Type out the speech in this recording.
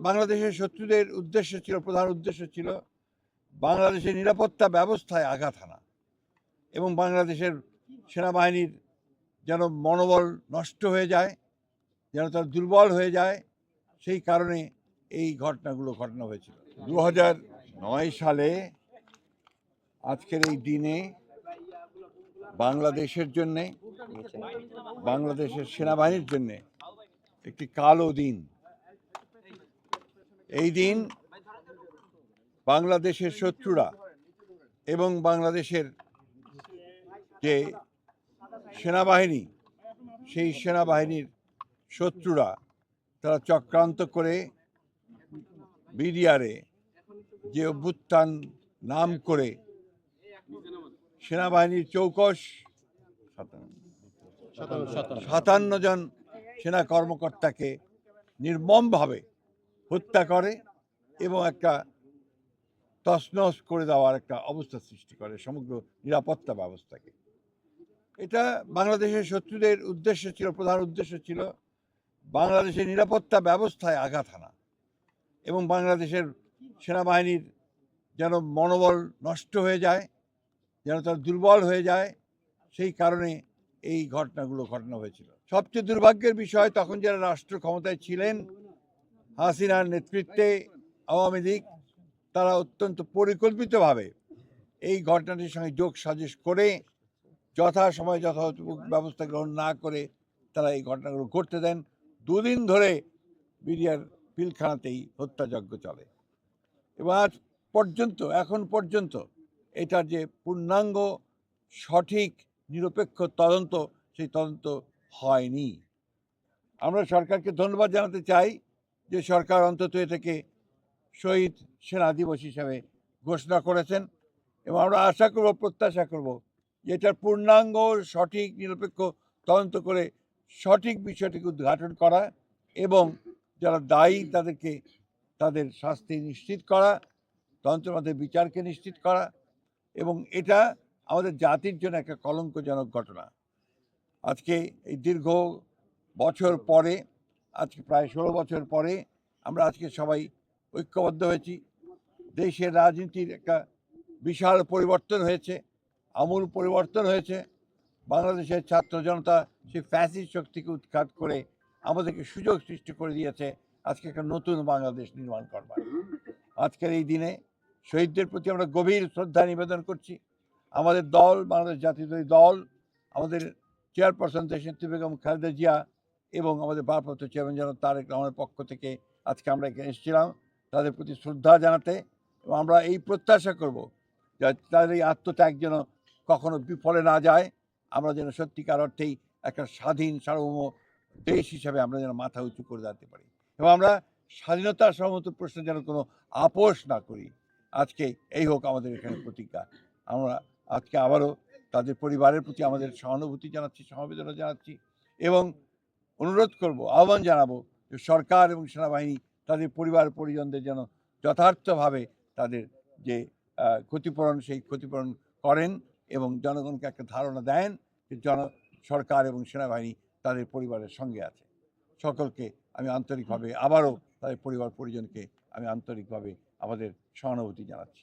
বাংলাদেশের শত্রুদের উদ্দেশ্য ছিল, প্রধান উদ্দেশ্য ছিল বাংলাদেশের নিরাপত্তা ব্যবস্থায় আঘাত হানা এবং বাংলাদেশের সেনাবাহিনীর যেন মনোবল নষ্ট হয়ে যায়, যেন তার দুর্বল হয়ে যায়, সেই কারণে এই ঘটনা হয়েছিল। 2009 সালে আজকের এই দিনে বাংলাদেশের জন্যে, বাংলাদেশের সেনাবাহিনীর জন্যে একটি কালো দিন। এই দিন বাংলাদেশের শত্রুরা এবং বাংলাদেশের যে সেনাবাহিনী, সেই সেনাবাহিনীর শত্রুরা তারা চক্রান্ত করে বিডিআরে যে অভ্যুত্থান নাম করে সেনাবাহিনীর চৌকস 57 জন সেনা কর্মকর্তাকে নির্মমভাবে হত্যা করে এবং একটা তছনছ করে দেওয়ার একটা অবস্থা সৃষ্টি করে সমগ্র নিরাপত্তা ব্যবস্থাকে। এটা বাংলাদেশের শত্রুদের উদ্দেশ্য ছিল, প্রধান উদ্দেশ্য ছিল বাংলাদেশের নিরাপত্তা ব্যবস্থায় আঘাত হানা এবং বাংলাদেশের সেনাবাহিনীর যেন মনোবল নষ্ট হয়ে যায়, যেন তার দুর্বল হয়ে যায়, সেই কারণে এই ঘটনা হয়েছিল। সবচেয়ে দুর্ভাগ্যের বিষয়, তখন যারা রাষ্ট্র ক্ষমতায় ছিলেন, হাসিনার নেতৃত্বে আওয়ামী লীগ, তারা অত্যন্ত পরিকল্পিতভাবে এই ঘটনাটির সঙ্গে যোগ সাজশ করে যথাসময়ে যথাযথ ব্যবস্থা গ্রহণ না করে তারা এই ঘটনাগুলো করতে দেন। 2 দিন ধরে বিডিআর পিলখানাতেই হত্যাযজ্ঞ চলে এবং আজ পর্যন্ত, এখন পর্যন্ত এটার যে পূর্ণাঙ্গ সঠিক নিরপেক্ষ তদন্ত, সেই তদন্ত হয়নি। আমরা সরকারকে ধন্যবাদ জানাতে চাই যে সরকার অন্তত এটাকে শহীদ সেনা দিবস হিসাবে ঘোষণা করেছেন এবং আমরা আশা করব, প্রত্যাশা করব যে এটার পূর্ণাঙ্গ সঠিক নিরপেক্ষ তদন্ত করে সঠিক বিষয়টিকে উদ্ঘাটন করা এবং যারা দায়ী তাদেরকে তাদের শাস্তি নিশ্চিত করা, তদন্তের মধ্যে বিচারকে নিশ্চিত করা। এবং এটা আমাদের জাতির জন্য একটা কলঙ্কজনক ঘটনা। আজকে এই দীর্ঘ বছর পরে, আজকে প্রায় 16 বছর পরে আমরা আজকে সবাই ঐক্যবদ্ধ হয়েছি। দেশের রাজনীতির একটা বিশাল পরিবর্তন হয়েছে, আমূল পরিবর্তন হয়েছে। বাংলাদেশের ছাত্র জনতা সেই ফ্যাসিস্ট শক্তিকে উৎখাত করে আমাদেরকে সুযোগ সৃষ্টি করে দিয়েছে আজকে একটা নতুন বাংলাদেশ নির্মাণ করবার। আজকের এই দিনে শহীদদের প্রতি আমরা গভীর শ্রদ্ধা নিবেদন করছি। আমাদের দল, বাংলাদেশ জাতীয়তাবাদী দল, আমাদের চেয়ারপারসন দেশনেত্রী বেগম খালেদা জিয়া এবং আমাদের ভারপ্রাপ্ত চেয়ারম্যান জনাব তারেক রহমানের পক্ষ থেকে আজকে আমরা এখানে এসেছিলাম তাদের প্রতি শ্রদ্ধা জানাতে। এবং আমরা এই প্রত্যাশা করব যে তাদের এই আত্মত্যাগ যেন কখনো বিফলে না যায়, আমরা যেন সত্যিকার অর্থেই একটা স্বাধীন সার্বভৌম দেশ হিসাবে আমরা যেন মাথা উঁচু করে দাঁড়াতে পারি এবং আমরা স্বাধীনতার সমস্ত প্রশ্নে যেন কোনো আপোষ না করি। আজকে এই হোক আমাদের এখানে প্রতিজ্ঞা। আমরা আজকে আবারও তাদের পরিবারের প্রতি আমাদের সহানুভূতি জানাচ্ছি, সমবেদনা জানাচ্ছি এবং অনুরোধ করব, আহ্বান জানাবো যে সরকার এবং সেনাবাহিনী তাদের পরিবার পরিজনদের যেন যথার্থভাবে তাদের যে ক্ষতিপূরণ, সেই ক্ষতিপূরণ করেন এবং জনগণকে একটা ধারণা দেন যে সরকার এবং সেনাবাহিনী তাদের পরিবারের সঙ্গে আছে। সকলকে আমি আন্তরিকভাবে আবারও তাদের পরিবার পরিজনকে আমি আন্তরিকভাবে আমাদের সহানুভূতি জানাচ্ছি।